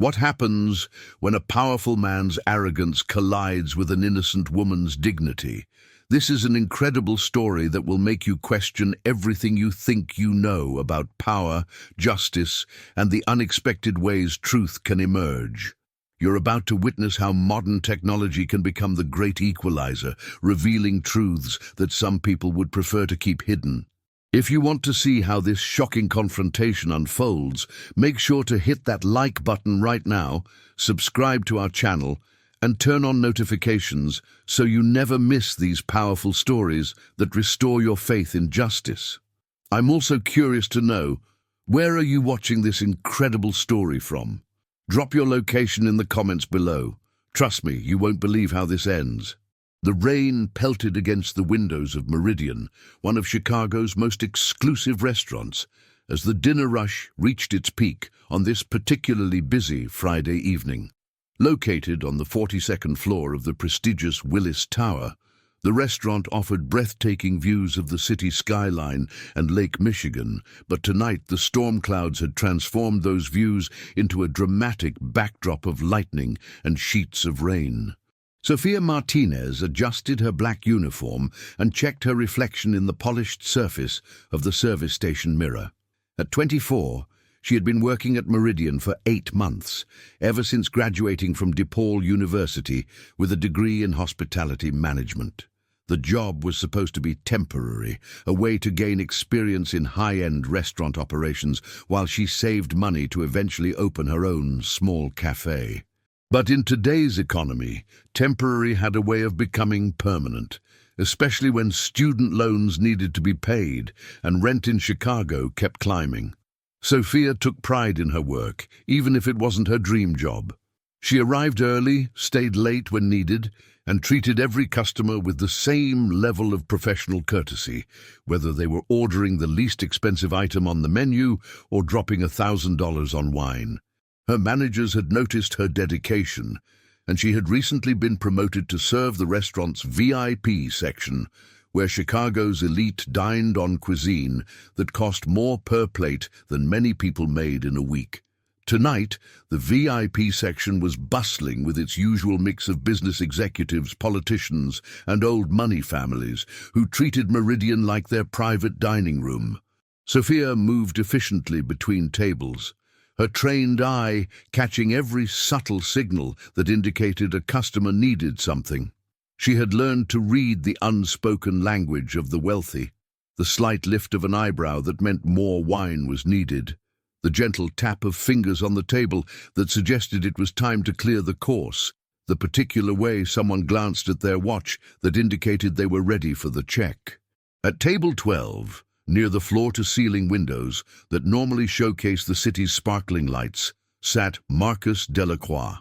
What happens when a powerful man's arrogance collides with an innocent woman's dignity? This is an incredible story that will make you question everything you think you know about power, justice, and the unexpected ways truth can emerge. You're about to witness how modern technology can become the great equalizer, revealing truths that some people would prefer to keep hidden. If you want to see how this shocking confrontation unfolds, make sure to hit that like button right now, subscribe to our channel, and turn on notifications so you never miss these powerful stories that restore your faith in justice. I'm also curious to know, where are you watching this incredible story from? Drop your location in the comments below. Trust me, you won't believe how this ends. The rain pelted against the windows of Meridian, one of Chicago's most exclusive restaurants, as the dinner rush reached its peak on this particularly busy Friday evening. Located on the 42nd floor of the prestigious Willis Tower, the restaurant offered breathtaking views of the city skyline and Lake Michigan, but tonight the storm clouds had transformed those views into a dramatic backdrop of lightning and sheets of rain. Sophia Martinez adjusted her black uniform and checked her reflection in the polished surface of the service station mirror. At 24, she had been working at Meridian for 8 months, ever since graduating from DePaul University with a degree in hospitality management. The job was supposed to be temporary, a way to gain experience in high-end restaurant operations while she saved money to eventually open her own small cafe. But in today's economy, temporary had a way of becoming permanent, especially when student loans needed to be paid and rent in Chicago kept climbing. Sophia took pride in her work, even if it wasn't her dream job. She arrived early, stayed late when needed, and treated every customer with the same level of professional courtesy, whether they were ordering the least expensive item on the menu or dropping $1,000 on wine. Her managers had noticed her dedication, and she had recently been promoted to serve the restaurant's VIP section, where Chicago's elite dined on cuisine that cost more per plate than many people made in a week. Tonight, the VIP section was bustling with its usual mix of business executives, politicians, and old money families who treated Meridian like their private dining room. Sophia moved efficiently between tables, her trained eye catching every subtle signal that indicated a customer needed something. She had learned to read the unspoken language of the wealthy, the slight lift of an eyebrow that meant more wine was needed, the gentle tap of fingers on the table that suggested it was time to clear the course, the particular way someone glanced at their watch that indicated they were ready for the check. At table 12, near the floor-to-ceiling windows that normally showcase the city's sparkling lights, sat Marcus Delacroix,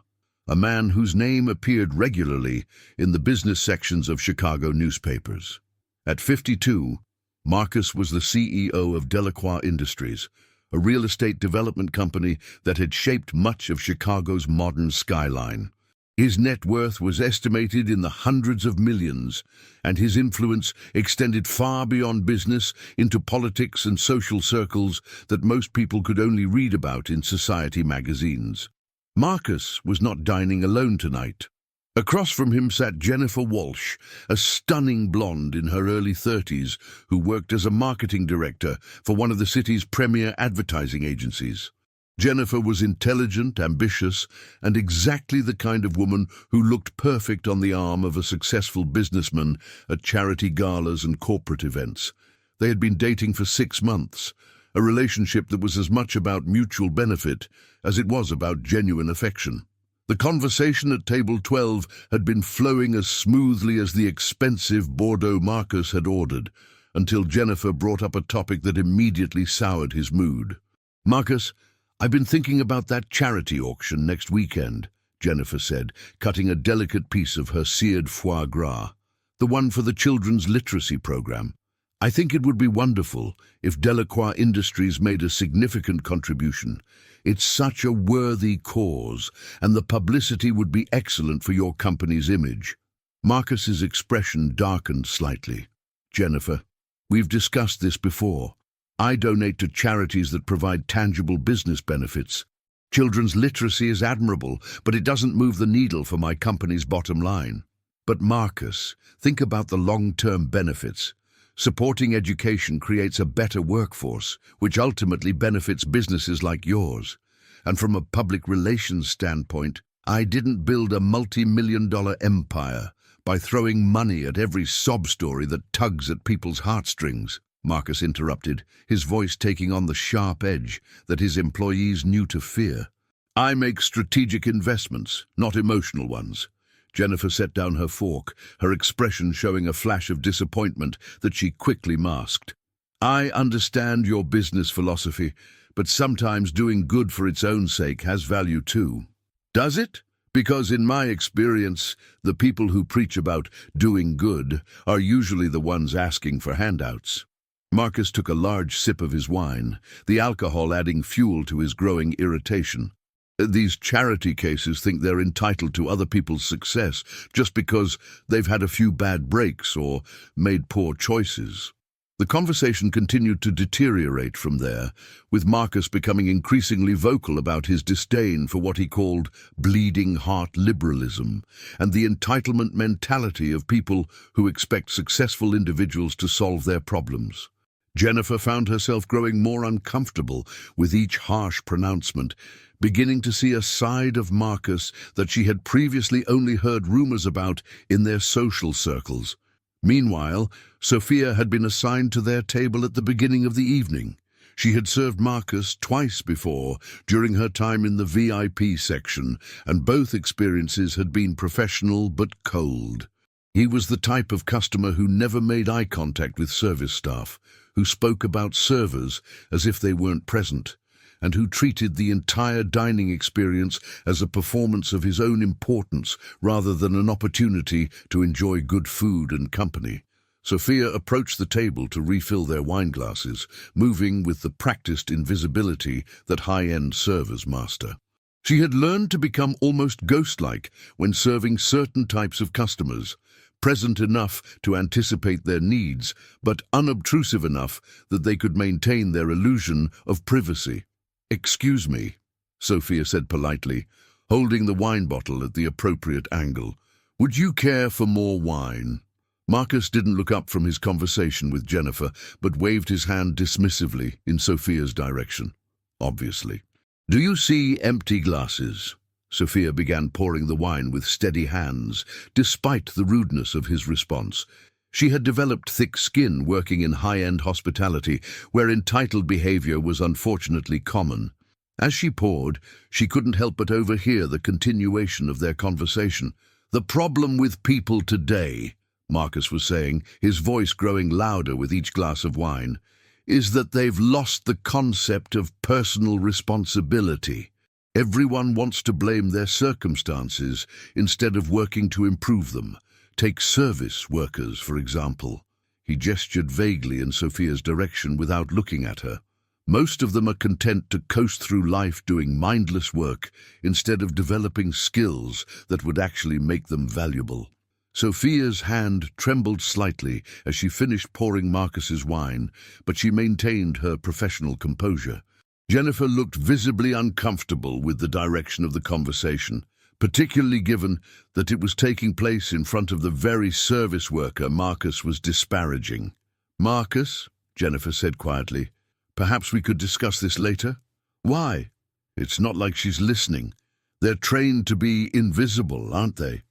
a man whose name appeared regularly in the business sections of Chicago newspapers. At 52, Marcus was the CEO of Delacroix Industries, a real estate development company that had shaped much of Chicago's modern skyline. His net worth was estimated in the hundreds of millions, and his influence extended far beyond business into politics and social circles that most people could only read about in society magazines. Marcus was not dining alone tonight. Across from him sat Jennifer Walsh, a stunning blonde in her early 30s who worked as a marketing director for one of the city's premier advertising agencies. Jennifer was intelligent, ambitious, and exactly the kind of woman who looked perfect on the arm of a successful businessman at charity galas and corporate events. They had been dating for 6 months, a relationship that was as much about mutual benefit as it was about genuine affection. The conversation at table 12 had been flowing as smoothly as the expensive Bordeaux Marcus had ordered, until Jennifer brought up a topic that immediately soured his mood. "Marcus, I've been thinking about that charity auction next weekend," Jennifer said, cutting a delicate piece of her seared foie gras. "The one for the children's literacy program. I think it would be wonderful if Delacroix Industries made a significant contribution. It's such a worthy cause, and the publicity would be excellent for your company's image." Marcus's expression darkened slightly. "Jennifer, we've discussed this before. I donate to charities that provide tangible business benefits. Children's literacy is admirable, but it doesn't move the needle for my company's bottom line. But Marcus, think about the long-term benefits. Supporting education creates a better workforce, which ultimately benefits businesses like yours. And from a public relations standpoint, I didn't build a multi-million-dollar empire by throwing money at every sob story that tugs at people's heartstrings. Marcus interrupted, his voice taking on the sharp edge that his employees knew to fear. I make strategic investments, not emotional ones. Jennifer set down her fork, her expression showing a flash of disappointment that she quickly masked. I understand your business philosophy, but sometimes doing good for its own sake has value too. Does it? Because in my experience, the people who preach about doing good are usually the ones asking for handouts. Marcus took a large sip of his wine, the alcohol adding fuel to his growing irritation. These charity cases think they're entitled to other people's success just because they've had a few bad breaks or made poor choices. The conversation continued to deteriorate from there, with Marcus becoming increasingly vocal about his disdain for what he called bleeding heart liberalism and the entitlement mentality of people who expect successful individuals to solve their problems. Jennifer found herself growing more uncomfortable with each harsh pronouncement, beginning to see a side of Marcus that she had previously only heard rumors about in their social circles. Meanwhile, Sophia had been assigned to their table at the beginning of the evening. She had served Marcus twice before during her time in the VIP section, and both experiences had been professional but cold. He was the type of customer who never made eye contact with service staff, who spoke about servers as if they weren't present, and who treated the entire dining experience as a performance of his own importance rather than an opportunity to enjoy good food and company. Sophia approached the table to refill their wine glasses, moving with the practiced invisibility that high-end servers master. She had learned to become almost ghost-like when serving certain types of customers, present enough to anticipate their needs, but unobtrusive enough that they could maintain their illusion of privacy. "Excuse me," Sophia said politely, holding the wine bottle at the appropriate angle. "Would you care for more wine?" Marcus didn't look up from his conversation with Jennifer, but waved his hand dismissively in Sophia's direction. Obviously. "Do you see empty glasses?" Sophia began pouring the wine with steady hands, despite the rudeness of his response. She had developed thick skin working in high-end hospitality, where entitled behavior was unfortunately common. As she poured, she couldn't help but overhear the continuation of their conversation. "The problem with people today," Marcus was saying, his voice growing louder with each glass of wine, "is that they've lost the concept of personal responsibility. Everyone wants to blame their circumstances instead of working to improve them. Take service workers, for example." He gestured vaguely in Sophia's direction without looking at her. "Most of them are content to coast through life doing mindless work instead of developing skills that would actually make them valuable." Sophia's hand trembled slightly as she finished pouring Marcus's wine, but she maintained her professional composure. Jennifer looked visibly uncomfortable with the direction of the conversation, particularly given that it was taking place in front of the very service worker Marcus was disparaging. "Marcus," Jennifer said quietly, "perhaps we could discuss this later?" "Why?" It's not like she's listening. They're trained to be invisible, aren't they?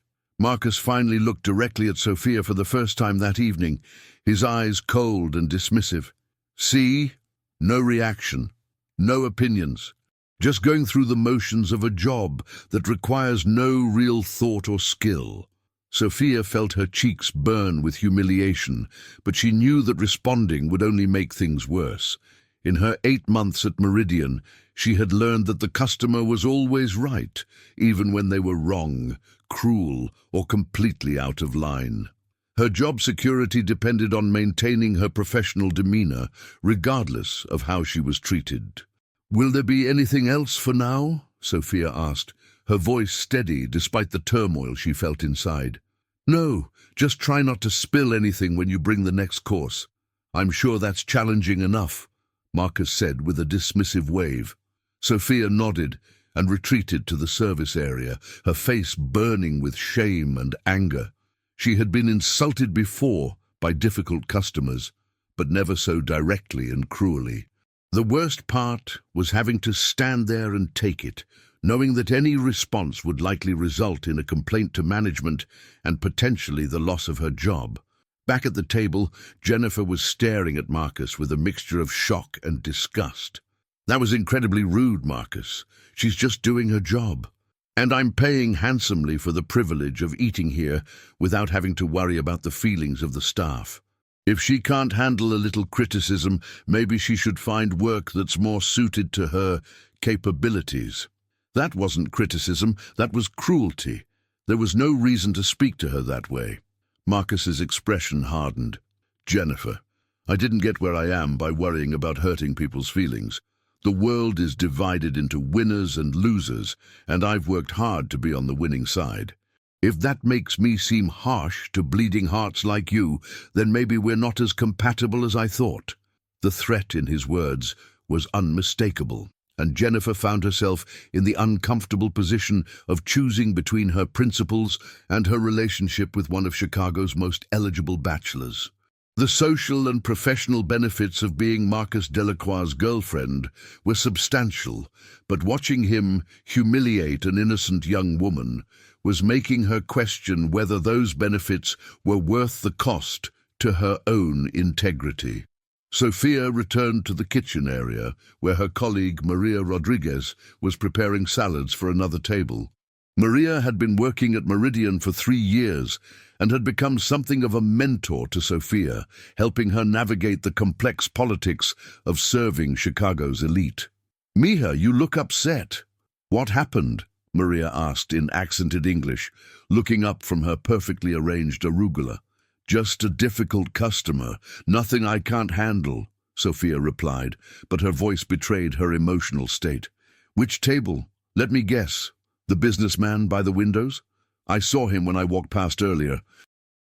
Marcus finally looked directly at Sophia for the first time that evening, his eyes cold and dismissive. "See? No reaction. No opinions. Just going through the motions of a job that requires no real thought or skill." Sophia felt her cheeks burn with humiliation, but she knew that responding would only make things worse. In her 8 months at Meridian, she had learned that the customer was always right, even when they were wrong, cruel, or completely out of line. Her job security depended on maintaining her professional demeanor, regardless of how she was treated. "Will there be anything else for now?" Sophia asked, her voice steady despite the turmoil she felt inside. "No, just try not to spill anything when you bring the next course. I'm sure that's challenging enough," Marcus said with a dismissive wave. Sophia nodded, and retreated to the service area, her face burning with shame and anger. She had been insulted before by difficult customers, but never so directly and cruelly. The worst part was having to stand there and take it, knowing that any response would likely result in a complaint to management and potentially the loss of her job. Back at the table, Jennifer was staring at Marcus with a mixture of shock and disgust. "That was incredibly rude, Marcus. She's just doing her job. And I'm paying handsomely for the privilege of eating here without having to worry about the feelings of the staff. If she can't handle a little criticism, maybe she should find work that's more suited to her capabilities." That wasn't criticism, that was cruelty. There was no reason to speak to her that way. Marcus's expression hardened. "Jennifer, I didn't get where I am by worrying about hurting people's feelings. The world is divided into winners and losers, and I've worked hard to be on the winning side. If that makes me seem harsh to bleeding hearts like you, then maybe we're not as compatible as I thought." The threat in his words was unmistakable, and Jennifer found herself in the uncomfortable position of choosing between her principles and her relationship with one of Chicago's most eligible bachelors. The social and professional benefits of being Marcus Delacroix's girlfriend were substantial, but watching him humiliate an innocent young woman was making her question whether those benefits were worth the cost to her own integrity. Sophia returned to the kitchen area, where her colleague Maria Rodriguez was preparing salads for another table. Maria had been working at Meridian for 3 years and had become something of a mentor to Sophia, helping her navigate the complex politics of serving Chicago's elite. "Mija, you look upset. What happened?" Maria asked in accented English, looking up from her perfectly arranged arugula. "Just a difficult customer, nothing I can't handle," Sophia replied, but her voice betrayed her emotional state. "Which table? Let me guess. The businessman by the windows? I saw him when I walked past earlier.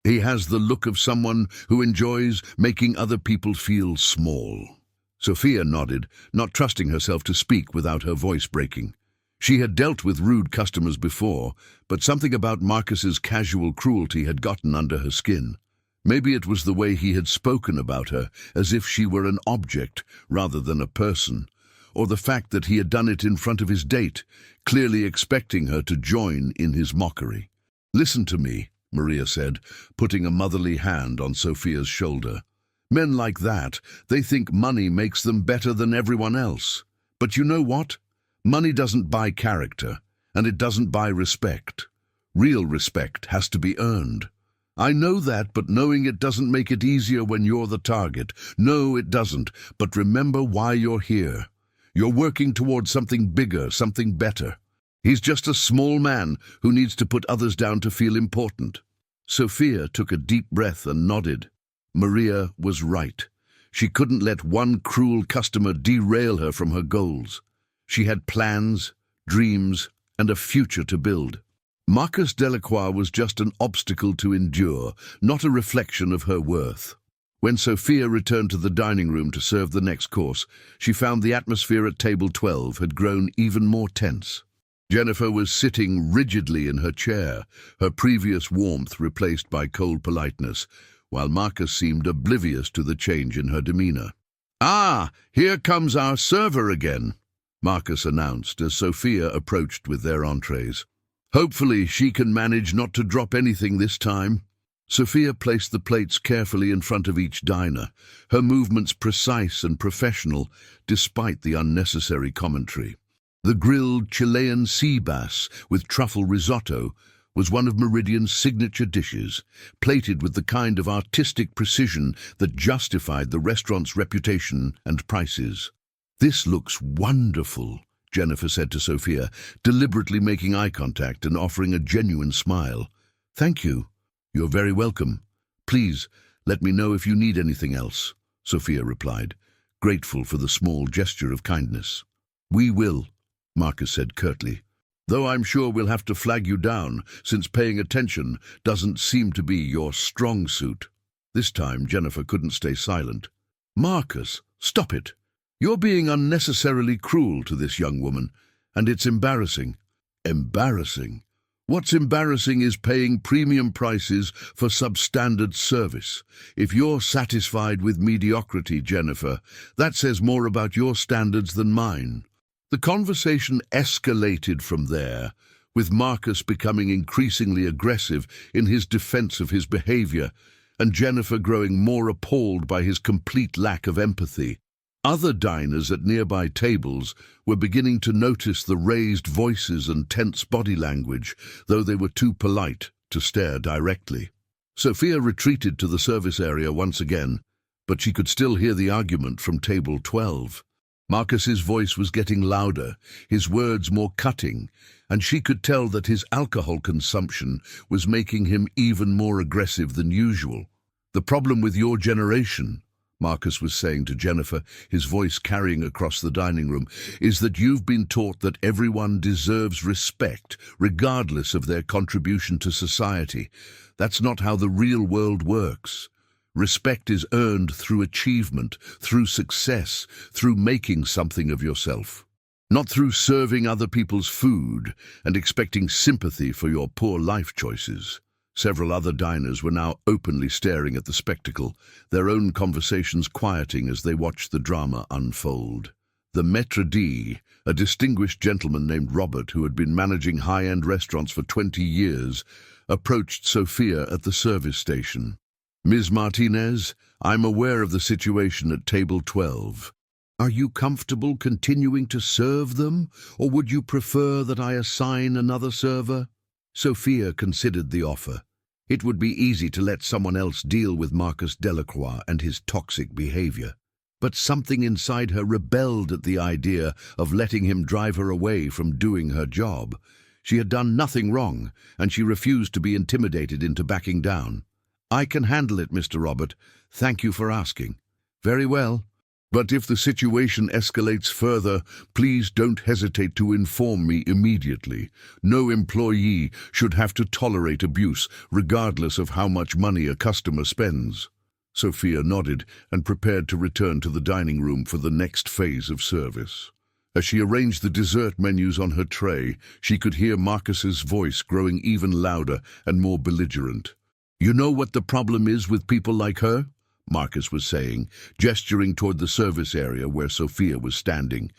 He has the look of someone who enjoys making other people feel small." Sophia nodded, not trusting herself to speak without her voice breaking. She had dealt with rude customers before, but something about Marcus's casual cruelty had gotten under her skin. Maybe it was the way he had spoken about her, as if she were an object rather than a person, or the fact that he had done it in front of his date, clearly expecting her to join in his mockery. "Listen to me," Maria said, putting a motherly hand on Sophia's shoulder. "Men like that, they think money makes them better than everyone else. But you know what? Money doesn't buy character, and it doesn't buy respect. Real respect has to be earned. I know that, but knowing it doesn't make it easier when you're the target. No, it doesn't, but remember why you're here. You're working towards something bigger, something better. He's just a small man who needs to put others down to feel important." Sophia took a deep breath and nodded. Maria was right. She couldn't let one cruel customer derail her from her goals. She had plans, dreams, and a future to build. Marcus Delacroix was just an obstacle to endure, not a reflection of her worth. When Sophia returned to the dining room to serve the next course, she found the atmosphere at table 12 had grown even more tense. Jennifer was sitting rigidly in her chair, her previous warmth replaced by cold politeness, while Marcus seemed oblivious to the change in her demeanor. "Ah, here comes our server again," Marcus announced as Sophia approached with their entrees. "Hopefully she can manage not to drop anything this time." Sophia placed the plates carefully in front of each diner, her movements precise and professional despite the unnecessary commentary. The grilled Chilean sea bass with truffle risotto was one of Meridian's signature dishes, plated with the kind of artistic precision that justified the restaurant's reputation and prices. "This looks wonderful," Jennifer said to Sophia, deliberately making eye contact and offering a genuine smile. "Thank you. You're very welcome. Please, let me know if you need anything else," Sophia replied, grateful for the small gesture of kindness. "We will," Marcus said curtly, "though I'm sure we'll have to flag you down, since paying attention doesn't seem to be your strong suit." This time Jennifer couldn't stay silent. "Marcus, stop it. You're being unnecessarily cruel to this young woman. And it's embarrassing. Embarrassing? What's embarrassing is paying premium prices for substandard service. If you're satisfied with mediocrity, Jennifer, that says more about your standards than mine. The conversation escalated from there, with Marcus becoming increasingly aggressive in his defense of his behavior, and Jennifer growing more appalled by his complete lack of empathy. Other diners at nearby tables were beginning to notice the raised voices and tense body language, though they were too polite to stare directly. Sophia retreated to the service area once again, but she could still hear the argument from table 12. Marcus's voice was getting louder, his words more cutting, and she could tell that his alcohol consumption was making him even more aggressive than usual. "The problem with your generation," Marcus was saying to Jennifer, his voice carrying across the dining room, "is that you've been taught that everyone deserves respect, regardless of their contribution to society. That's not how the real world works. Respect is earned through achievement, through success, through making something of yourself. Not through serving other people's food and expecting sympathy for your poor life choices." Several other diners were now openly staring at the spectacle, their own conversations quieting as they watched the drama unfold. The maître d', a distinguished gentleman named Robert who had been managing high-end restaurants for 20 years, approached Sophia at the service station. "Ms. Martinez, I'm aware of the situation at table 12. Are you comfortable continuing to serve them, or would you prefer that I assign another server?" Sophia considered the offer. It would be easy to let someone else deal with Marcus Delacroix and his toxic behavior. But something inside her rebelled at the idea of letting him drive her away from doing her job. She had done nothing wrong, and she refused to be intimidated into backing down. "I can handle it, Mr. Robert. Thank you for asking." "Very well. But if the situation escalates further, please don't hesitate to inform me immediately. No employee should have to tolerate abuse, regardless of how much money a customer spends." Sophia nodded and prepared to return to the dining room for the next phase of service. As she arranged the dessert menus on her tray, she could hear Marcus's voice growing even louder and more belligerent. "You know what the problem is with people like her?" Marcus was saying, gesturing toward the service area where Sophia was standing.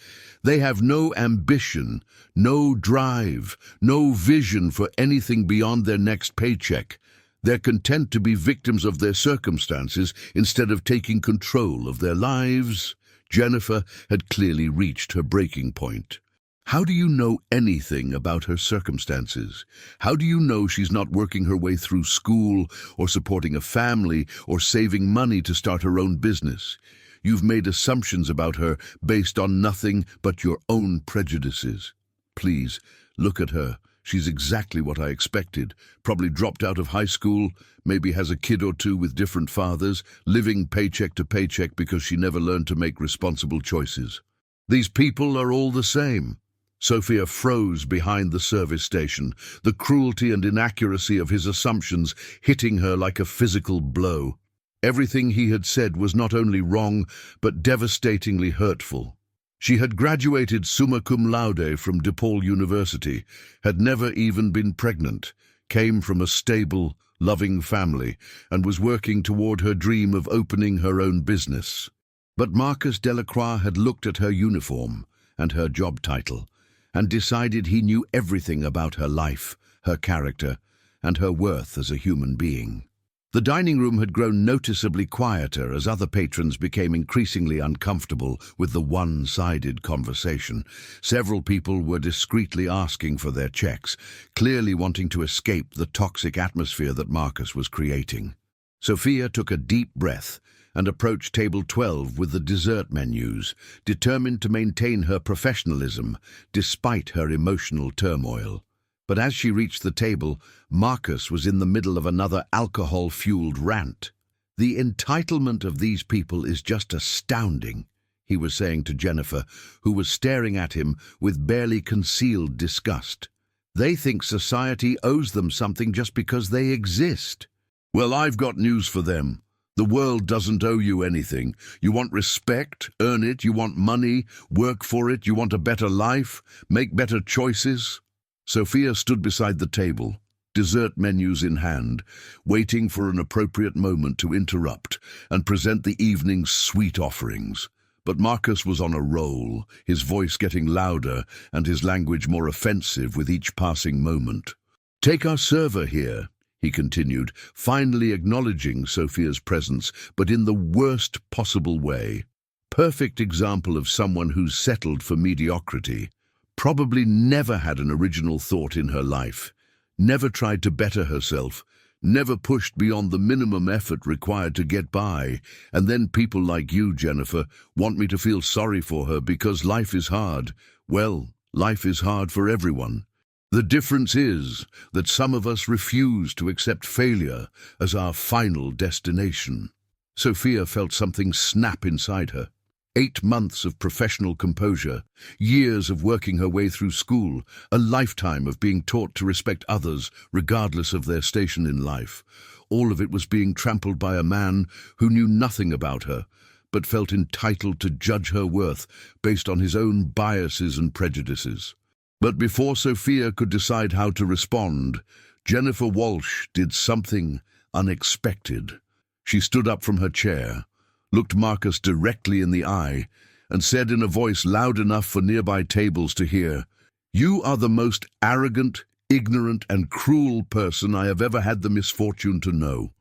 "They have no ambition, no drive, no vision for anything beyond their next paycheck. They're content to be victims of their circumstances instead of taking control of their lives." Jennifer had clearly reached her breaking point. "How do you know anything about her circumstances? How do you know she's not working her way through school or supporting a family or saving money to start her own business? You've made assumptions about her based on nothing but your own prejudices. Please, look at her. She's exactly what I expected. Probably dropped out of high school, maybe has a kid or two with different fathers, living paycheck to paycheck because she never learned to make responsible choices. These people are all the same." Sophia froze behind the service station, the cruelty and inaccuracy of his assumptions hitting her like a physical blow. Everything he had said was not only wrong, but devastatingly hurtful. She had graduated summa cum laude from DePaul University, had never even been pregnant, came from a stable, loving family, and was working toward her dream of opening her own business. But Marcus Delacroix had looked at her uniform and her job title, and decided he knew everything about her life, her character, and her worth as a human being. The dining room had grown noticeably quieter as other patrons became increasingly uncomfortable with the one-sided conversation. Several people were discreetly asking for their checks, clearly wanting to escape the toxic atmosphere that Marcus was creating. Sophia took a deep breath and approached table 12 with the dessert menus, determined to maintain her professionalism despite her emotional turmoil. But as she reached the table, Marcus was in the middle of another alcohol-fueled rant. "The entitlement of these people is just astounding," he was saying to Jennifer, who was staring at him with barely concealed disgust. "They think society owes them something just because they exist." "Well, I've got news for them. The world doesn't owe you anything. You want respect, earn it. You want money, work for it. You want a better life, make better choices. Sophia stood beside the table, dessert menus in hand, waiting for an appropriate moment to interrupt and present the evening's sweet offerings. But Marcus was on a roll, his voice getting louder and his language more offensive with each passing moment. "Take our server here," he continued, finally acknowledging Sophia's presence, but in the worst possible way. Perfect example of someone who's settled for mediocrity. Probably never had an original thought in her life, never tried to better herself, never pushed beyond the minimum effort required to get by. And then people like you, Jennifer, want me to feel sorry for her because life is hard. Well, life is hard for everyone. The difference is that some of us refuse to accept failure as our final destination. Sophia felt something snap inside her. 8 months of professional composure, years of working her way through school, a lifetime of being taught to respect others regardless of their station in life. All of it was being trampled by a man who knew nothing about her, but felt entitled to judge her worth based on his own biases and prejudices. But before Sophia could decide how to respond, Jennifer Walsh did something unexpected. She stood up from her chair, looked Marcus directly in the eye, and said in a voice loud enough for nearby tables to hear, "You are the most arrogant, ignorant, and cruel person I have ever had the misfortune to know.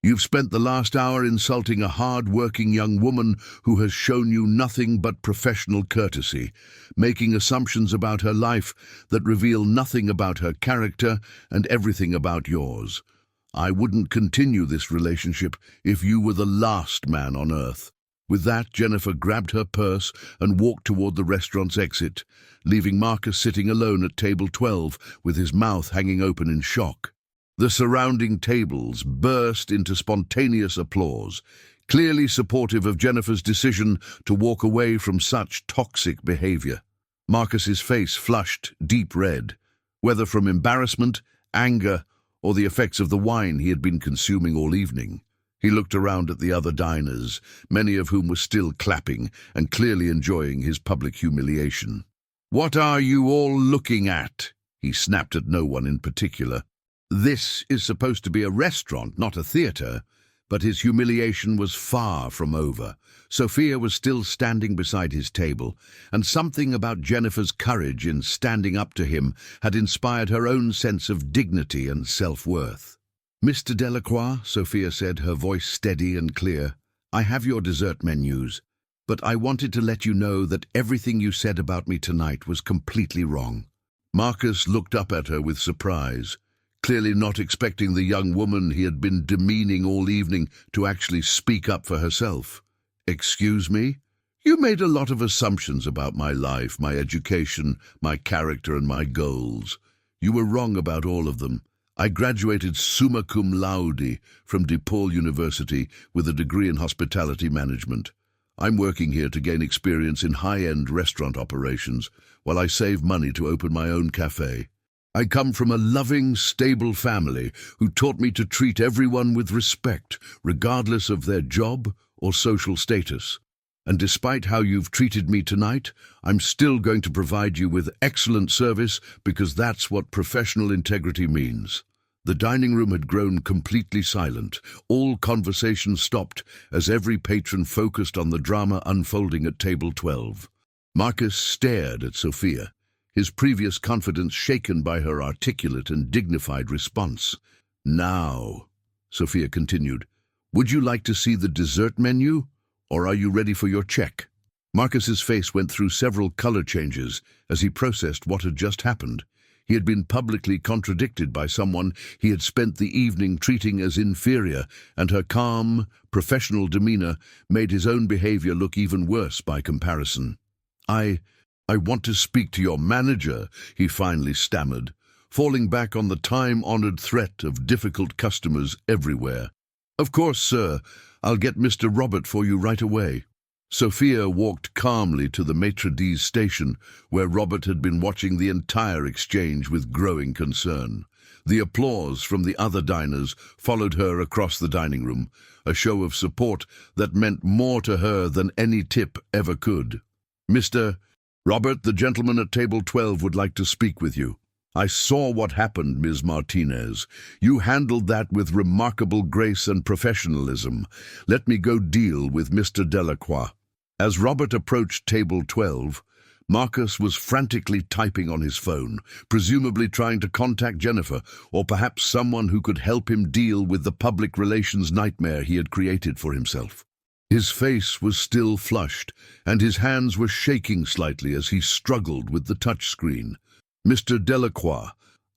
You've spent the last hour insulting a hard-working young woman who has shown you nothing but professional courtesy, making assumptions about her life that reveal nothing about her character and everything about yours. I wouldn't continue this relationship if you were the last man on earth." With that, Jennifer grabbed her purse and walked toward the restaurant's exit, leaving Marcus sitting alone at table 12 with his mouth hanging open in shock. The surrounding tables burst into spontaneous applause, clearly supportive of Jennifer's decision to walk away from such toxic behavior. Marcus's face flushed deep red, whether from embarrassment, anger, or the effects of the wine he had been consuming all evening. He looked around at the other diners, many of whom were still clapping and clearly enjoying his public humiliation. "What are you all looking at?" he snapped at no one in particular. This is supposed to be a restaurant, not a theater, but his humiliation was far from over. Sophia was still standing beside his table, and something about Jennifer's courage in standing up to him had inspired her own sense of dignity and self-worth. "Mr. Delacroix," Sophia said, her voice steady and clear, "I have your dessert menus, but I wanted to let you know that everything you said about me tonight was completely wrong." Marcus looked up at her with surprise, clearly not expecting the young woman he had been demeaning all evening to actually speak up for herself. "Excuse me? You made a lot of assumptions about my life, my education, my character, and my goals. You were wrong about all of them. I graduated summa cum laude from DePaul University with a degree in hospitality management. I'm working here to gain experience in high-end restaurant operations while I save money to open my own cafe. I come from a loving, stable family who taught me to treat everyone with respect, regardless of their job or social status. And despite how you've treated me tonight, I'm still going to provide you with excellent service because that's what professional integrity means." The dining room had grown completely silent. All conversation stopped as every patron focused on the drama unfolding at table 12. Marcus stared at Sophia, his previous confidence shaken by her articulate and dignified response. "Now," Sophia continued, "would you like to see the dessert menu, or are you ready for your check?" Marcus's face went through several color changes as he processed what had just happened. He had been publicly contradicted by someone he had spent the evening treating as inferior, and her calm, professional demeanor made his own behavior look even worse by comparison. I want to speak to your manager," he finally stammered, falling back on the time-honored threat of difficult customers everywhere. "Of course, sir. I'll get Mr. Robert for you right away." Sophia walked calmly to the maitre d's station, where Robert had been watching the entire exchange with growing concern. The applause from the other diners followed her across the dining room, a show of support that meant more to her than any tip ever could. "Mr. Robert, the gentleman at table 12 would like to speak with you." "I saw what happened, Ms. Martinez. You handled that with remarkable grace and professionalism. Let me go deal with Mr. Delacroix." As Robert approached table 12, Marcus was frantically typing on his phone, presumably trying to contact Jennifer, or perhaps someone who could help him deal with the public relations nightmare he had created for himself. His face was still flushed, and his hands were shaking slightly as he struggled with the touchscreen. "Mr. Delacroix,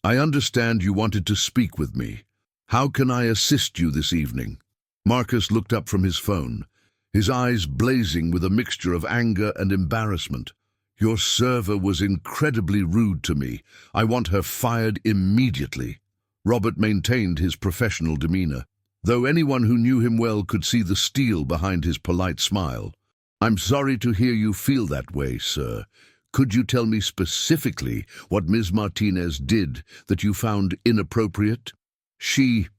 I understand you wanted to speak with me. How can I assist you this evening?" Marcus looked up from his phone, his eyes blazing with a mixture of anger and embarrassment. "Your server was incredibly rude to me. I want her fired immediately." Robert maintained his professional demeanor, though anyone who knew him well could see the steel behind his polite smile. "I'm sorry to hear you feel that way, sir. Could you tell me specifically what Ms. Martinez did that you found inappropriate?" She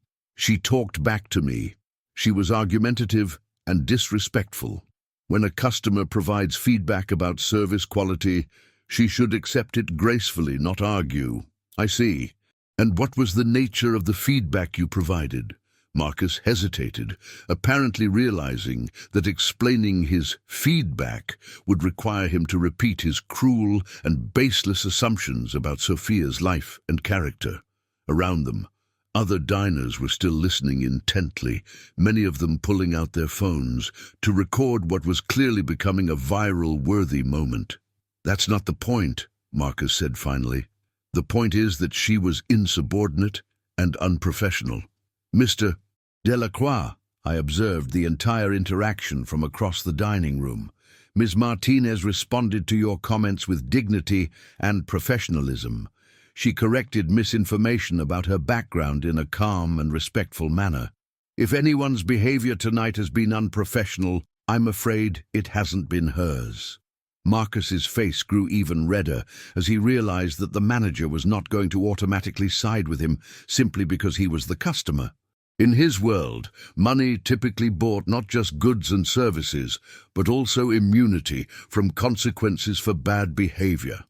talked back to me. She was argumentative and disrespectful. When a customer provides feedback about service quality, she should accept it gracefully, not argue. "I see. And what was the nature of the feedback you provided?" Marcus hesitated, apparently realizing that explaining his feedback would require him to repeat his cruel and baseless assumptions about Sophia's life and character. Around them, other diners were still listening intently, many of them pulling out their phones to record what was clearly becoming a viral-worthy moment. "That's not the point," Marcus said finally. "The point is that she was insubordinate and unprofessional." "Mr. Delacroix," I observed the entire interaction from across the dining room. "Ms. Martinez responded to your comments with dignity and professionalism. She corrected misinformation about her background in a calm and respectful manner. If anyone's behavior tonight has been unprofessional, I'm afraid it hasn't been hers." Marcus's face grew even redder as he realized that the manager was not going to automatically side with him simply because he was the customer. In his world, money typically bought not just goods and services, but also immunity from consequences for bad behavior.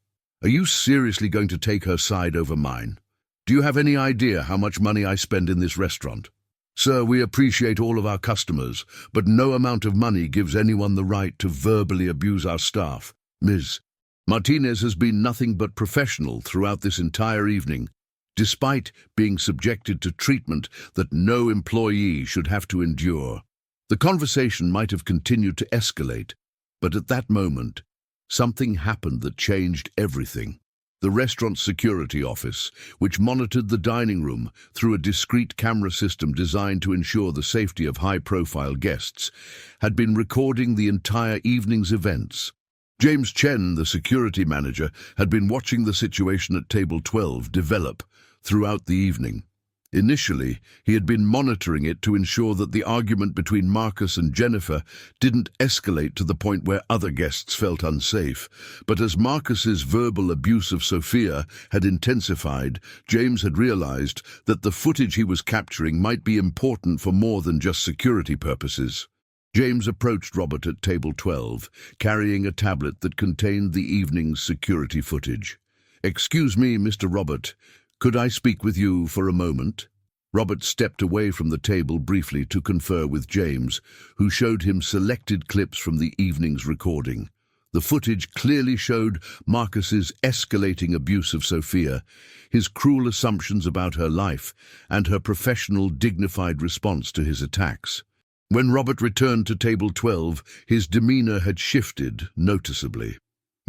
"Are you seriously going to take her side over mine? Do you have any idea how much money I spend in this restaurant? Sir, we appreciate all of our customers, but no amount of money gives anyone the right to verbally abuse our staff. Ms. Martinez has been nothing but professional throughout this entire evening, despite being subjected to treatment that no employee should have to endure." The conversation might have continued to escalate, but at that moment, something happened that changed everything. The restaurant's security office, which monitored the dining room through a discreet camera system designed to ensure the safety of high-profile guests, had been recording the entire evening's events. James Chen, the security manager, had been watching the situation at table 12 develop throughout the evening. Initially, he had been monitoring it to ensure that the argument between Marcus and Jennifer didn't escalate to the point where other guests felt unsafe. But as Marcus's verbal abuse of Sophia had intensified, James had realized that the footage he was capturing might be important for more than just security purposes. James approached Robert at table 12, carrying a tablet that contained the evening's security footage. "Excuse me, Mr. Robert. Could I speak with you for a moment?" Robert stepped away from the table briefly to confer with James, who showed him selected clips from the evening's recording. The footage clearly showed Marcus's escalating abuse of Sophia, his cruel assumptions about her life, and her professional, dignified response to his attacks. When Robert returned to table 12, his demeanor had shifted noticeably.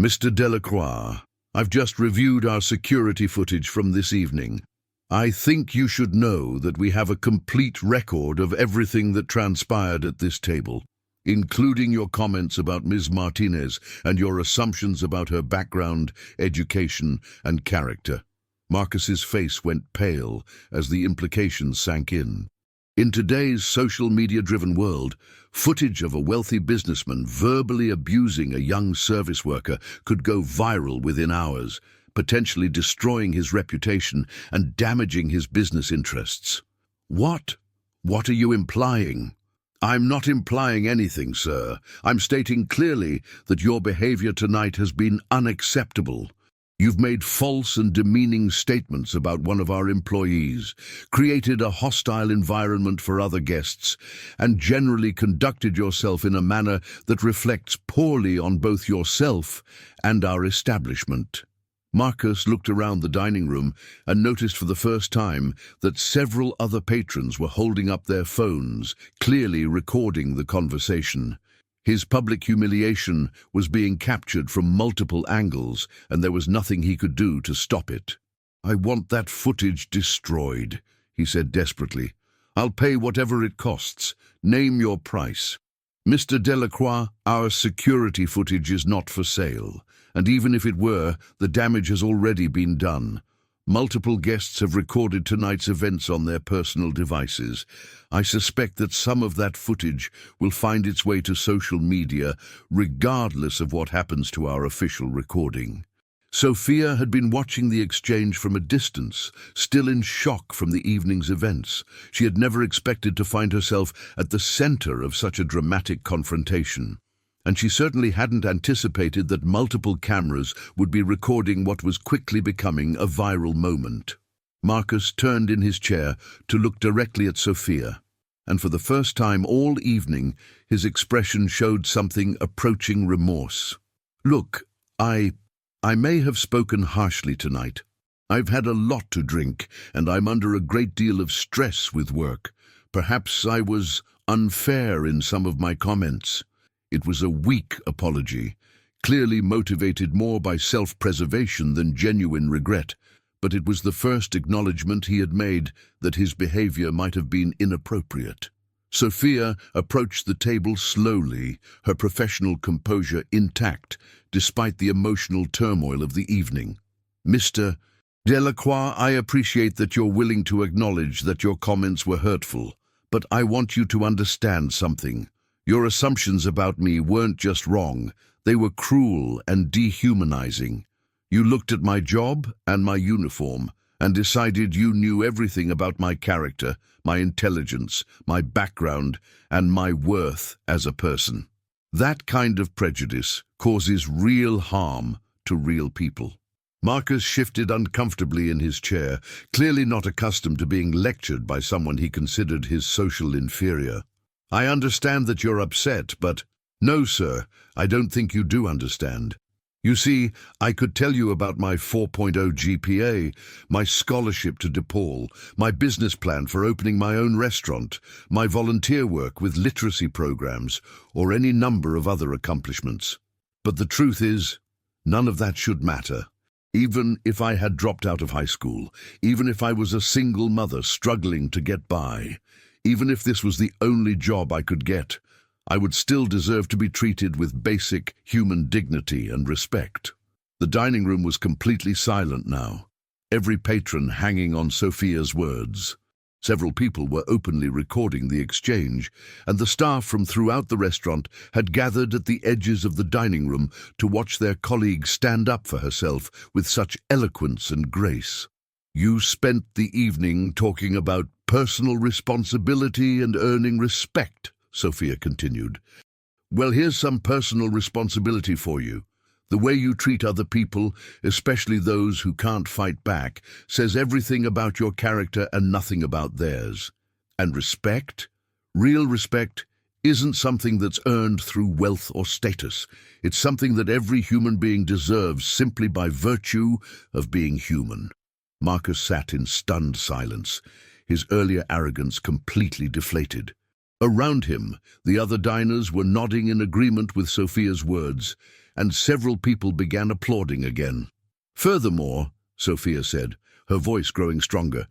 "Mr. Delacroix, I've just reviewed our security footage from this evening. I think you should know that we have a complete record of everything that transpired at this table, including your comments about Ms. Martinez and your assumptions about her background, education, and character." Marcus's face went pale as the implications sank in. In today's social media-driven world, footage of a wealthy businessman verbally abusing a young service worker could go viral within hours, potentially destroying his reputation and damaging his business interests. What? What are you implying? I'm not implying anything, sir. I'm stating clearly that your behavior tonight has been unacceptable. You've made false and demeaning statements about one of our employees, created a hostile environment for other guests, and generally conducted yourself in a manner that reflects poorly on both yourself and our establishment. Marcus looked around the dining room and noticed for the first time that several other patrons were holding up their phones, clearly recording the conversation. His public humiliation was being captured from multiple angles, and there was nothing he could do to stop it. "I want that footage destroyed," he said desperately. "I'll pay whatever it costs. Name your price." "Mr. Delacroix, our security footage is not for sale, and even if it were, the damage has already been done. Multiple guests have recorded tonight's events on their personal devices. I suspect that some of that footage will find its way to social media, regardless of what happens to our official recording." Sophia had been watching the exchange from a distance, still in shock from the evening's events. She had never expected to find herself at the center of such a dramatic confrontation. And she certainly hadn't anticipated that multiple cameras would be recording what was quickly becoming a viral moment. Marcus turned in his chair to look directly at Sophia, and for the first time all evening his expression showed something approaching remorse. "Look, I may have spoken harshly tonight. I've had a lot to drink, and I'm under a great deal of stress with work. Perhaps I was unfair in some of my comments." It was a weak apology, clearly motivated more by self-preservation than genuine regret, but it was the first acknowledgement he had made that his behavior might have been inappropriate. Sophia approached the table slowly, her professional composure intact, despite the emotional turmoil of the evening. "Mr. Delacroix, I appreciate that you're willing to acknowledge that your comments were hurtful, but I want you to understand something. Your assumptions about me weren't just wrong, they were cruel and dehumanizing. You looked at my job and my uniform and decided you knew everything about my character, my intelligence, my background, and my worth as a person. That kind of prejudice causes real harm to real people." Marcus shifted uncomfortably in his chair, clearly not accustomed to being lectured by someone he considered his social inferior. "I understand that you're upset, but—" "No, sir, I don't think you do understand. You see, I could tell you about my 4.0 GPA, my scholarship to DePaul, my business plan for opening my own restaurant, my volunteer work with literacy programs, or any number of other accomplishments. But the truth is, none of that should matter. Even if I had dropped out of high school, even if I was a single mother struggling to get by, even if this was the only job I could get, I would still deserve to be treated with basic human dignity and respect." The dining room was completely silent now, every patron hanging on Sophia's words. Several people were openly recording the exchange, and the staff from throughout the restaurant had gathered at the edges of the dining room to watch their colleague stand up for herself with such eloquence and grace. "You spent the evening talking about personal responsibility and earning respect," Sophia continued. "Well, here's some personal responsibility for you. The way you treat other people, especially those who can't fight back, says everything about your character and nothing about theirs. And respect? Real respect isn't something that's earned through wealth or status. It's something that every human being deserves simply by virtue of being human." Marcus sat in stunned silence, his earlier arrogance completely deflated. Around him, the other diners were nodding in agreement with Sophia's words, and several people began applauding again. "Furthermore," Sophia said, her voice growing stronger,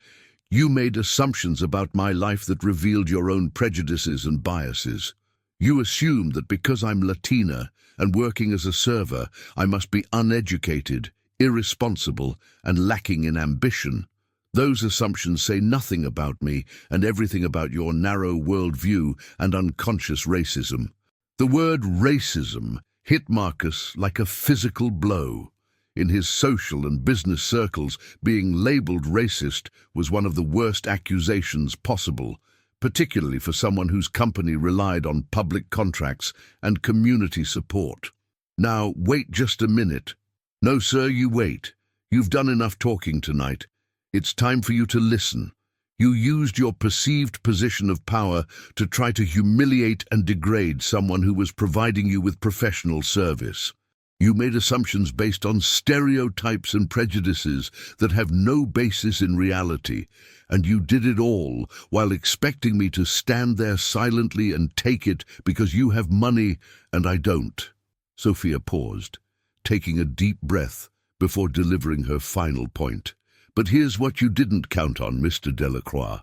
"you made assumptions about my life that revealed your own prejudices and biases. You assumed that because I'm Latina and working as a server, I must be uneducated, irresponsible, and lacking in ambition. Those assumptions say nothing about me and everything about your narrow worldview and unconscious racism. The word racism hit Marcus like a physical blow. In his social and business circles, being labeled racist was one of the worst accusations possible, particularly for someone whose company relied on public contracts and community support. Now, wait just a minute. No, sir, you wait. You've done enough talking tonight. It's time for you to listen. You used your perceived position of power to try to humiliate and degrade someone who was providing you with professional service. You made assumptions based on stereotypes and prejudices that have no basis in reality, and you did it all while expecting me to stand there silently and take it because you have money and I don't. Sophia paused, taking a deep breath before delivering her final point. But here's what you didn't count on, Mr. Delacroix.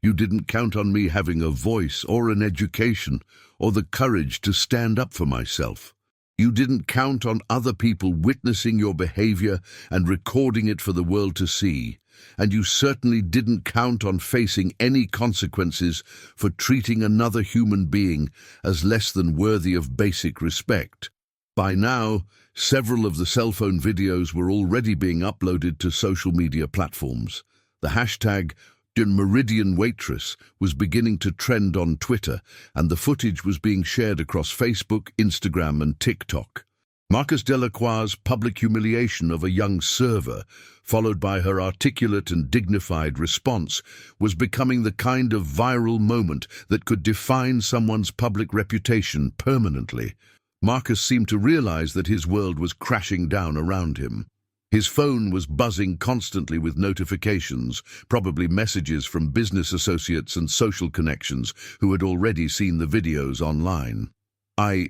You didn't count on me having a voice or an education or the courage to stand up for myself. You didn't count on other people witnessing your behavior and recording it for the world to see. And you certainly didn't count on facing any consequences for treating another human being as less than worthy of basic respect. By now, several of the cell phone videos were already being uploaded to social media platforms. The hashtag Meridian Waitress was beginning to trend on Twitter, and the footage was being shared across Facebook, Instagram, and TikTok. Marcus Delacroix's public humiliation of a young server, followed by her articulate and dignified response, was becoming the kind of viral moment that could define someone's public reputation permanently. Marcus seemed to realize that his world was crashing down around him. His phone was buzzing constantly with notifications, probably messages from business associates and social connections who had already seen the videos online. I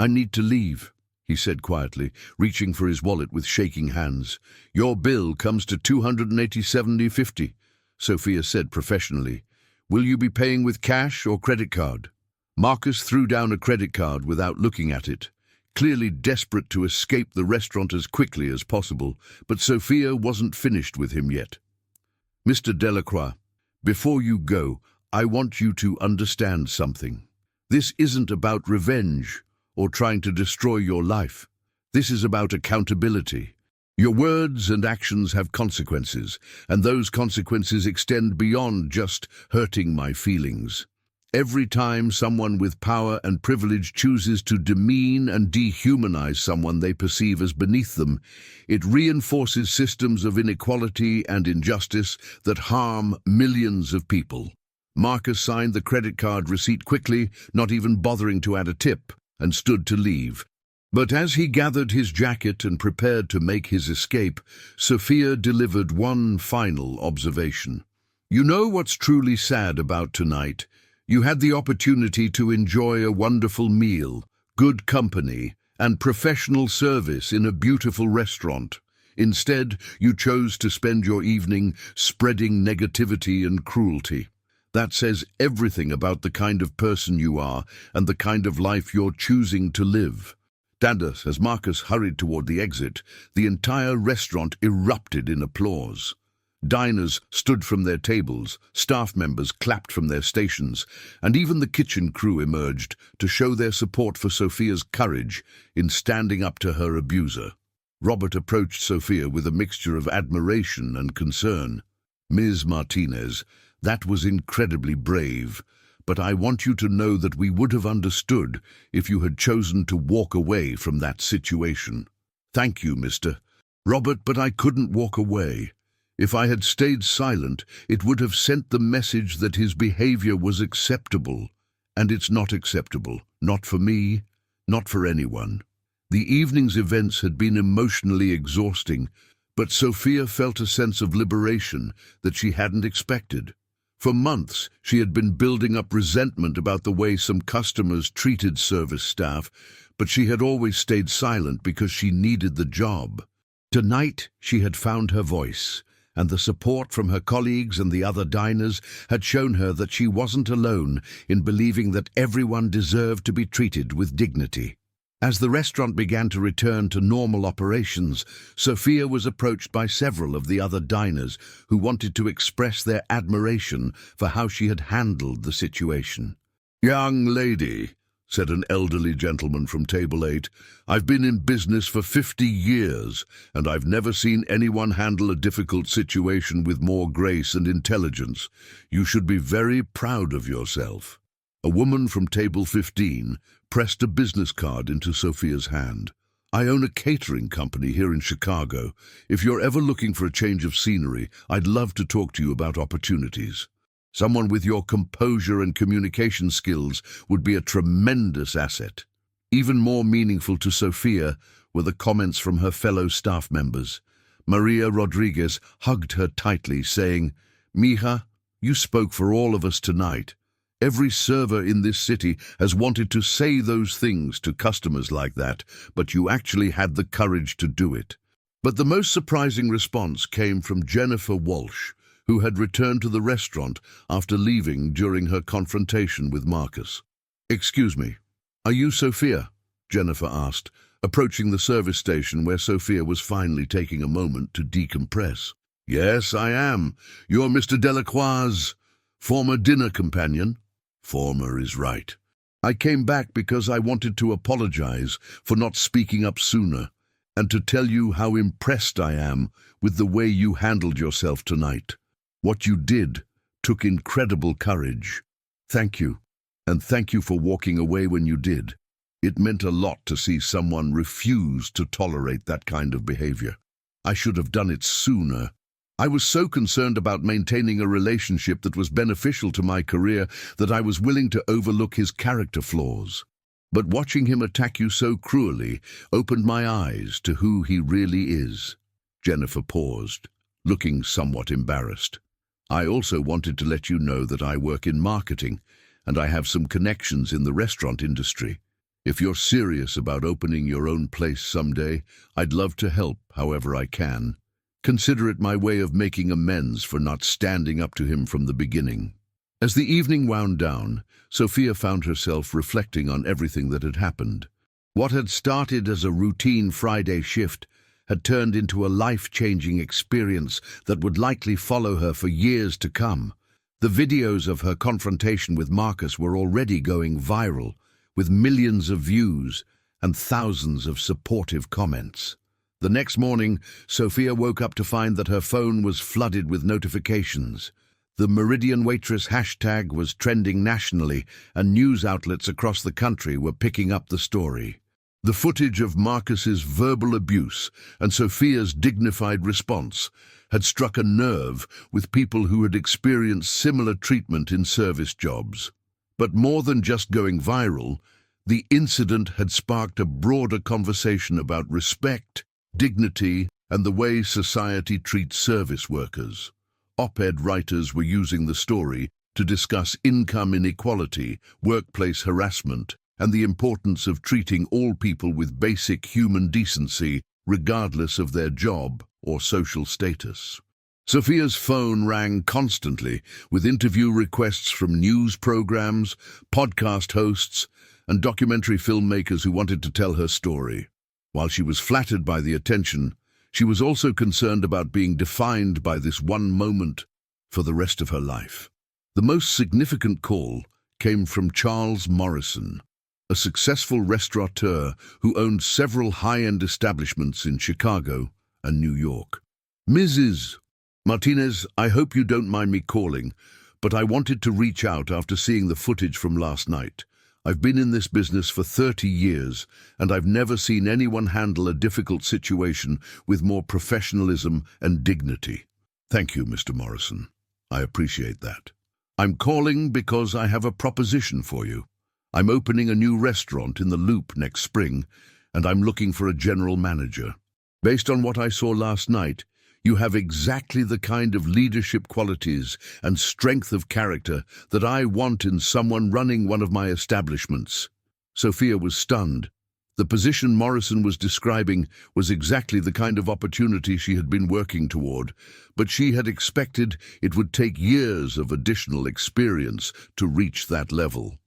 need to leave, he said quietly, reaching for his wallet with shaking hands. Your bill comes to $287.50, Sophia said professionally. Will you be paying with cash or credit card? Marcus threw down a credit card without looking at it, clearly desperate to escape the restaurant as quickly as possible, but Sophia wasn't finished with him yet. Mr. Delacroix, before you go, I want you to understand something. This isn't about revenge or trying to destroy your life. This is about accountability. Your words and actions have consequences, and those consequences extend beyond just hurting my feelings. Every time someone with power and privilege chooses to demean and dehumanize someone they perceive as beneath them, it reinforces systems of inequality and injustice that harm millions of people. Marcus signed the credit card receipt quickly, not even bothering to add a tip, and stood to leave. But as he gathered his jacket and prepared to make his escape, Sophia delivered one final observation. You know what's truly sad about tonight? You had the opportunity to enjoy a wonderful meal, good company, and professional service in a beautiful restaurant. Instead, you chose to spend your evening spreading negativity and cruelty. That says everything about the kind of person you are and the kind of life you're choosing to live. As Marcus hurried toward the exit, the entire restaurant erupted in applause. Diners stood from their tables, staff members clapped from their stations, and even the kitchen crew emerged to show their support for Sophia's courage in standing up to her abuser. Robert approached Sophia with a mixture of admiration and concern. Ms. Martinez, that was incredibly brave, but I want you to know that we would have understood if you had chosen to walk away from that situation. Thank you, Mr. Robert, but I couldn't walk away. If I had stayed silent, it would have sent the message that his behavior was acceptable. And it's not acceptable. Not for me, not for anyone. The evening's events had been emotionally exhausting, but Sophia felt a sense of liberation that she hadn't expected. For months, she had been building up resentment about the way some customers treated service staff, but she had always stayed silent because she needed the job. Tonight, she had found her voice, and the support from her colleagues and the other diners had shown her that she wasn't alone in believing that everyone deserved to be treated with dignity. As the restaurant began to return to normal operations, Sophia was approached by several of the other diners who wanted to express their admiration for how she had handled the situation. "Young lady," said an elderly gentleman from table 8, "I've been in business for 50 years, and I've never seen anyone handle a difficult situation with more grace and intelligence. You should be very proud of yourself." A woman from table 15 pressed a business card into Sophia's hand. "I own a catering company here in Chicago. If you're ever looking for a change of scenery, I'd love to talk to you about opportunities. Someone with your composure and communication skills would be a tremendous asset." Even more meaningful to Sophia were the comments from her fellow staff members. Maria Rodriguez hugged her tightly, saying, "Mija, you spoke for all of us tonight. Every server in this city has wanted to say those things to customers like that, but you actually had the courage to do it." But the most surprising response came from Jennifer Walsh, who had returned to the restaurant after leaving during her confrontation with Marcus. "Excuse me, are you Sophia?" Jennifer asked, approaching the service station where Sophia was finally taking a moment to decompress. "Yes, I am. You're Mr. Delacroix's former dinner companion?" "Former is right. I came back because I wanted to apologize for not speaking up sooner, and to tell you how impressed I am with the way you handled yourself tonight. What you did took incredible courage. Thank you, and thank you for walking away when you did. It meant a lot to see someone refuse to tolerate that kind of behavior. I should have done it sooner. I was so concerned about maintaining a relationship that was beneficial to my career that I was willing to overlook his character flaws. But watching him attack you so cruelly opened my eyes to who he really is." Jennifer paused, looking somewhat embarrassed. "I also wanted to let you know that I work in marketing, and I have some connections in the restaurant industry. If you're serious about opening your own place someday, I'd love to help however I can. Consider it my way of making amends for not standing up to him from the beginning." As the evening wound down, Sophia found herself reflecting on everything that had happened. What had started as a routine Friday shift had turned into a life-changing experience that would likely follow her for years to come. The videos of her confrontation with Marcus were already going viral, with millions of views and thousands of supportive comments. The next morning, Sophia woke up to find that her phone was flooded with notifications. The Meridian Waitress hashtag was trending nationally, and news outlets across the country were picking up the story. The footage of Marcus's verbal abuse and Sophia's dignified response had struck a nerve with people who had experienced similar treatment in service jobs. But more than just going viral, the incident had sparked a broader conversation about respect, dignity, and the way society treats service workers. Op-ed writers were using the story to discuss income inequality, workplace harassment, and the importance of treating all people with basic human decency, regardless of their job or social status. Sophia's phone rang constantly, with interview requests from news programs, podcast hosts, and documentary filmmakers who wanted to tell her story. While she was flattered by the attention, she was also concerned about being defined by this one moment for the rest of her life. The most significant call came from Charles Morrison, a successful restaurateur who owned several high-end establishments in Chicago and New York. "Mrs. Martinez, I hope you don't mind me calling, but I wanted to reach out after seeing the footage from last night. I've been in this business for 30 years, and I've never seen anyone handle a difficult situation with more professionalism and dignity." "Thank you, Mr. Morrison. I appreciate that. I'm calling because I have a proposition for you. I'm opening a new restaurant in the Loop next spring, and I'm looking for a general manager. Based on what I saw last night, you have exactly the kind of leadership qualities and strength of character that I want in someone running one of my establishments." Sophia was stunned. The position Morrison was describing was exactly the kind of opportunity she had been working toward, but she had expected it would take years of additional experience to reach that level.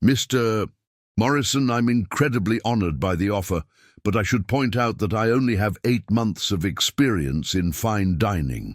"Mr. Morrison, I'm incredibly honored by the offer, but I should point out that I only have 8 months of experience in fine dining.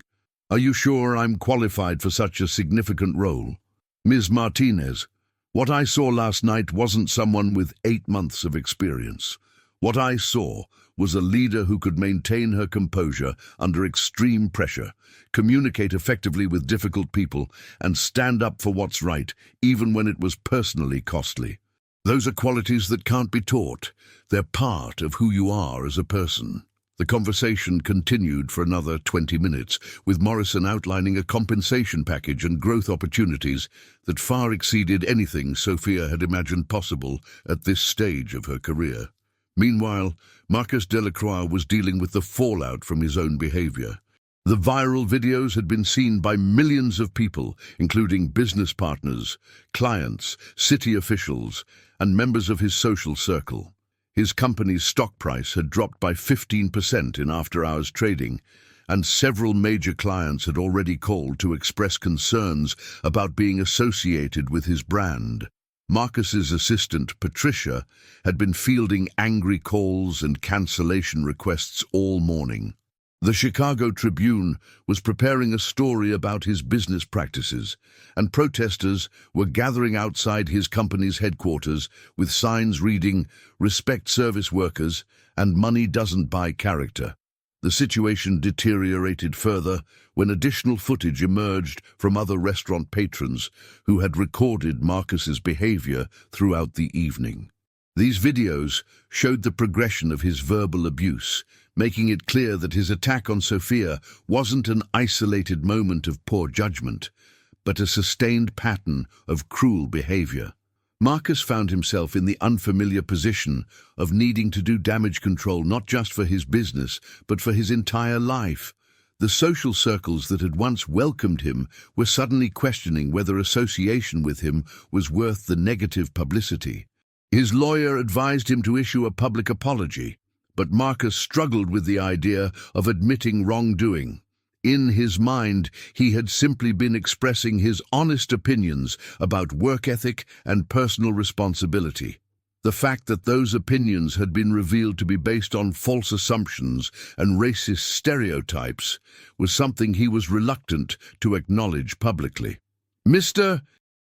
Are you sure I'm qualified for such a significant role? Ms. Martinez, what I saw last night wasn't someone with 8 months of experience. What I saw was a leader who could maintain her composure under extreme pressure, communicate effectively with difficult people, and stand up for what's right, even when it was personally costly. Those are qualities that can't be taught. They're part of who you are as a person. The conversation continued for another 20 minutes, with Morrison outlining a compensation package and growth opportunities that far exceeded anything Sophia had imagined possible at this stage of her career. Meanwhile, Marcus Delacroix was dealing with the fallout from his own behavior. The viral videos had been seen by millions of people, including business partners, clients, city officials, and members of his social circle. His company's stock price had dropped by 15% in after-hours trading, and several major clients had already called to express concerns about being associated with his brand. Marcus's assistant, Patricia, had been fielding angry calls and cancellation requests all morning. The Chicago Tribune was preparing a story about his business practices, and protesters were gathering outside his company's headquarters with signs reading, "Respect service workers," and "Money doesn't buy character." The situation deteriorated further when additional footage emerged from other restaurant patrons who had recorded Marcus's behavior throughout the evening. These videos showed the progression of his verbal abuse, making it clear that his attack on Sophia wasn't an isolated moment of poor judgment, but a sustained pattern of cruel behavior. Marcus found himself in the unfamiliar position of needing to do damage control not just for his business, but for his entire life. The social circles that had once welcomed him were suddenly questioning whether association with him was worth the negative publicity. His lawyer advised him to issue a public apology, but Marcus struggled with the idea of admitting wrongdoing. In his mind, he had simply been expressing his honest opinions about work ethic and personal responsibility. The fact that those opinions had been revealed to be based on false assumptions and racist stereotypes was something he was reluctant to acknowledge publicly. "Mr.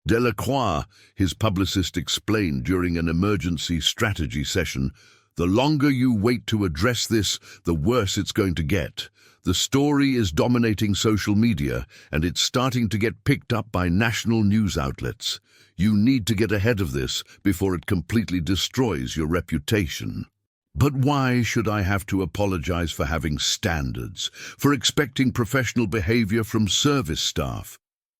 Delacroix," his publicist explained during an emergency strategy session, "the longer you wait to address this, the worse it's going to get. The story is dominating social media, and it's starting to get picked up by national news outlets. You need to get ahead of this before it completely destroys your reputation." But why should I have to apologize for having standards, for expecting professional behavior from service staff?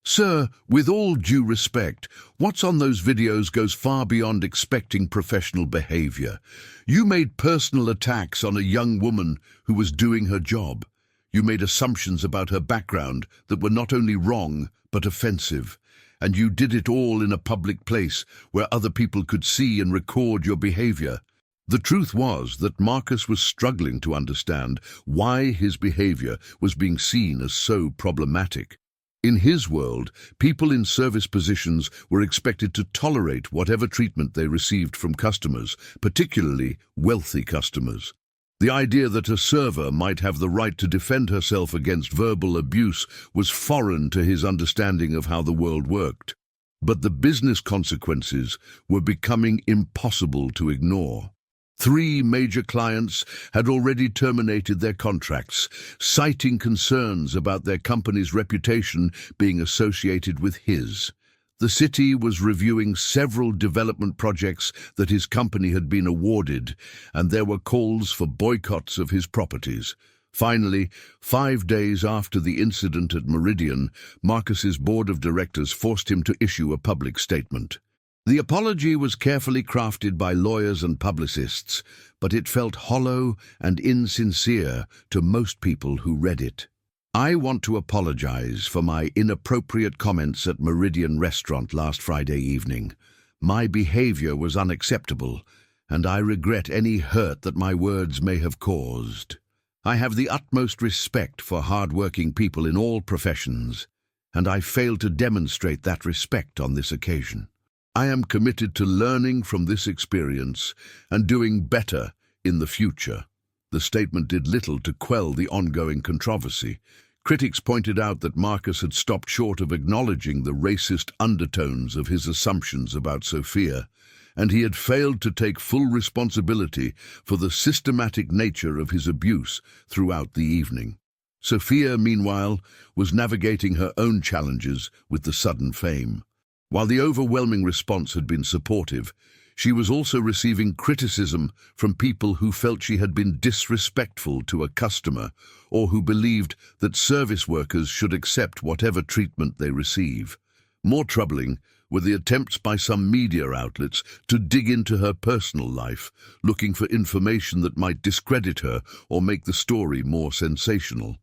Sir, with all due respect, what's on those videos goes far beyond expecting professional behavior. You made personal attacks on a young woman who was doing her job. You made assumptions about her background that were not only wrong, but offensive. And you did it all in a public place where other people could see and record your behavior. The truth was that Marcus was struggling to understand why his behavior was being seen as so problematic. In his world, people in service positions were expected to tolerate whatever treatment they received from customers, particularly wealthy customers. The idea that a server might have the right to defend herself against verbal abuse was foreign to his understanding of how the world worked. But the business consequences were becoming impossible to ignore. 3 major clients had already terminated their contracts, citing concerns about their company's reputation being associated with his. The city was reviewing several development projects that his company had been awarded, and there were calls for boycotts of his properties. Finally, 5 days after the incident at Meridian, Marcus's board of directors forced him to issue a public statement. The apology was carefully crafted by lawyers and publicists, but it felt hollow and insincere to most people who read it. "I want to apologize for my inappropriate comments at Meridian Restaurant last Friday evening. My behavior was unacceptable, and I regret any hurt that my words may have caused. I have the utmost respect for hard-working people in all professions, and I failed to demonstrate that respect on this occasion." I am committed to learning from this experience and doing better in the future. The statement did little to quell the ongoing controversy. Critics pointed out that Marcus had stopped short of acknowledging the racist undertones of his assumptions about Sophia, and he had failed to take full responsibility for the systematic nature of his abuse throughout the evening. Sophia, meanwhile, was navigating her own challenges with the sudden fame. While the overwhelming response had been supportive, she was also receiving criticism from people who felt she had been disrespectful to a customer or who believed that service workers should accept whatever treatment they receive. More troubling were the attempts by some media outlets to dig into her personal life, looking for information that might discredit her or make the story more sensational.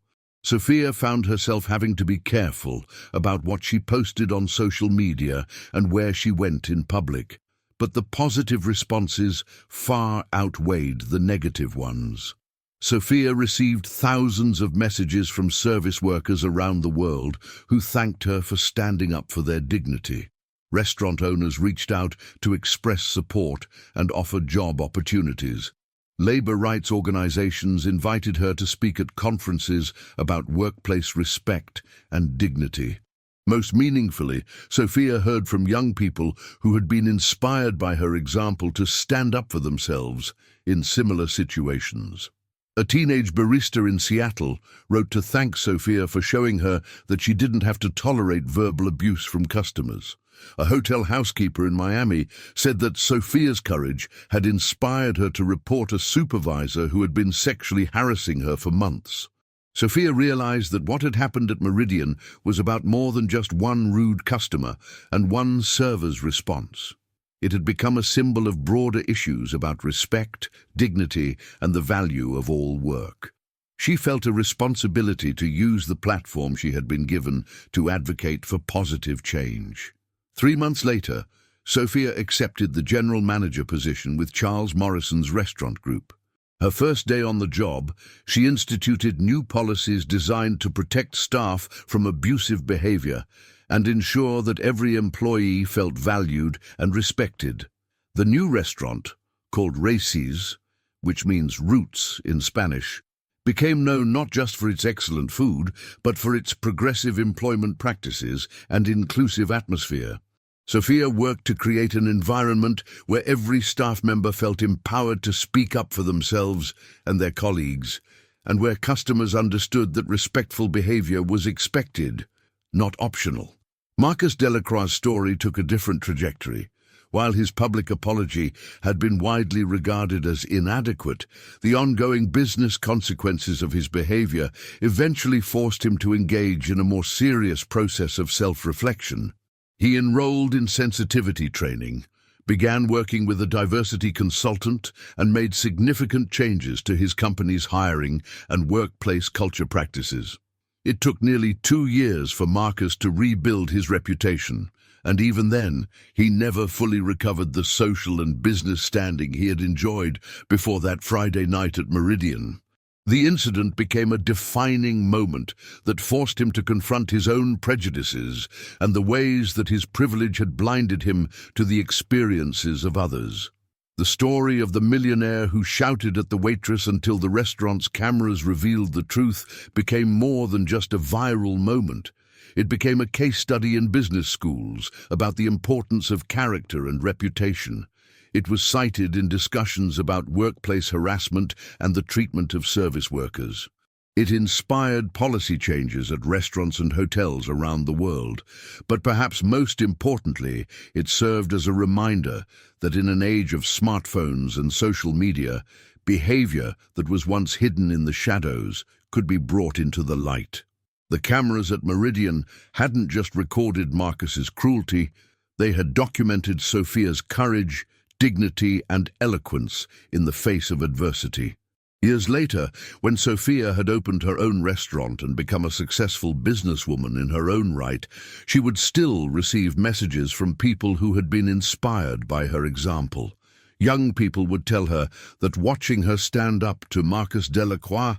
Sophia found herself having to be careful about what she posted on social media and where she went in public. But the positive responses far outweighed the negative ones. Sophia received thousands of messages from service workers around the world who thanked her for standing up for their dignity. Restaurant owners reached out to express support and offer job opportunities. Labor rights organizations invited her to speak at conferences about workplace respect and dignity. Most meaningfully, Sophia heard from young people who had been inspired by her example to stand up for themselves in similar situations. A teenage barista in Seattle wrote to thank Sophia for showing her that she didn't have to tolerate verbal abuse from customers. A hotel housekeeper in Miami said that Sophia's courage had inspired her to report a supervisor who had been sexually harassing her for months. Sophia realized that what had happened at Meridian was about more than just one rude customer and one server's response. It had become a symbol of broader issues about respect, dignity, and the value of all work. She felt a responsibility to use the platform she had been given to advocate for positive change. 3 months later, Sophia accepted the general manager position with Charles Morrison's restaurant group. Her first day on the job, she instituted new policies designed to protect staff from abusive behavior and ensure that every employee felt valued and respected. The new restaurant, called Raíces, which means roots in Spanish, became known not just for its excellent food, but for its progressive employment practices and inclusive atmosphere. Sophia worked to create an environment where every staff member felt empowered to speak up for themselves and their colleagues, and where customers understood that respectful behavior was expected, not optional. Marcus Delacroix's story took a different trajectory. While his public apology had been widely regarded as inadequate, the ongoing business consequences of his behavior eventually forced him to engage in a more serious process of self-reflection. He enrolled in sensitivity training, began working with a diversity consultant, and made significant changes to his company's hiring and workplace culture practices. It took nearly 2 years for Marcus to rebuild his reputation, and even then, he never fully recovered the social and business standing he had enjoyed before that Friday night at Meridian. The incident became a defining moment that forced him to confront his own prejudices and the ways that his privilege had blinded him to the experiences of others. The story of the millionaire who shouted at the waitress until the restaurant's cameras revealed the truth became more than just a viral moment. It became a case study in business schools about the importance of character and reputation. It was cited in discussions about workplace harassment and the treatment of service workers. It inspired policy changes at restaurants and hotels around the world, but perhaps most importantly, it served as a reminder that in an age of smartphones and social media, behavior that was once hidden in the shadows could be brought into the light. The cameras at Meridian hadn't just recorded Marcus's cruelty, they had documented Sophia's courage, dignity, and eloquence in the face of adversity. Years later, when Sophia had opened her own restaurant and become a successful businesswoman in her own right, she would still receive messages from people who had been inspired by her example. Young people would tell her that watching her stand up to Marcus Delacroix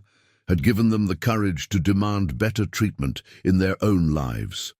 had given them the courage to demand better treatment in their own lives.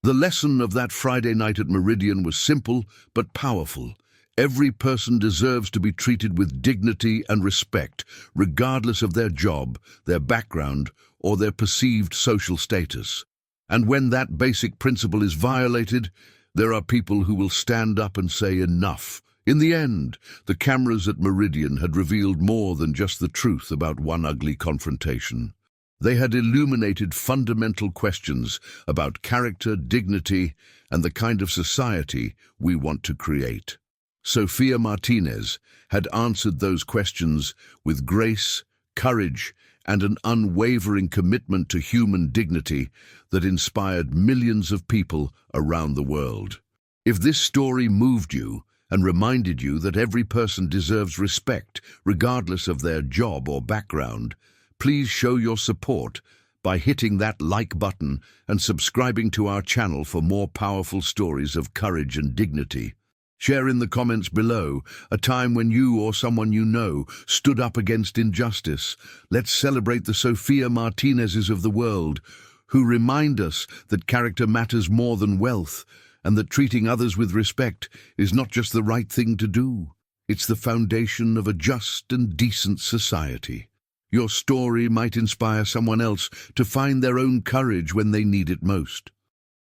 The lesson of that Friday night at Meridian was simple but powerful. Every person deserves to be treated with dignity and respect, regardless of their job, their background, or their perceived social status. And when that basic principle is violated, there are people who will stand up and say enough. In the end, the cameras at Meridian had revealed more than just the truth about one ugly confrontation. They had illuminated fundamental questions about character, dignity, and the kind of society we want to create. Sofia Martinez had answered those questions with grace, courage, and an unwavering commitment to human dignity that inspired millions of people around the world. If this story moved you and reminded you that every person deserves respect, regardless of their job or background, please show your support by hitting that like button and subscribing to our channel for more powerful stories of courage and dignity. Share in the comments below a time when you or someone you know stood up against injustice. Let's celebrate the Sofia Martinezes of the world, who remind us that character matters more than wealth, and that treating others with respect is not just the right thing to do. It's the foundation of a just and decent society. Your story might inspire someone else to find their own courage when they need it most.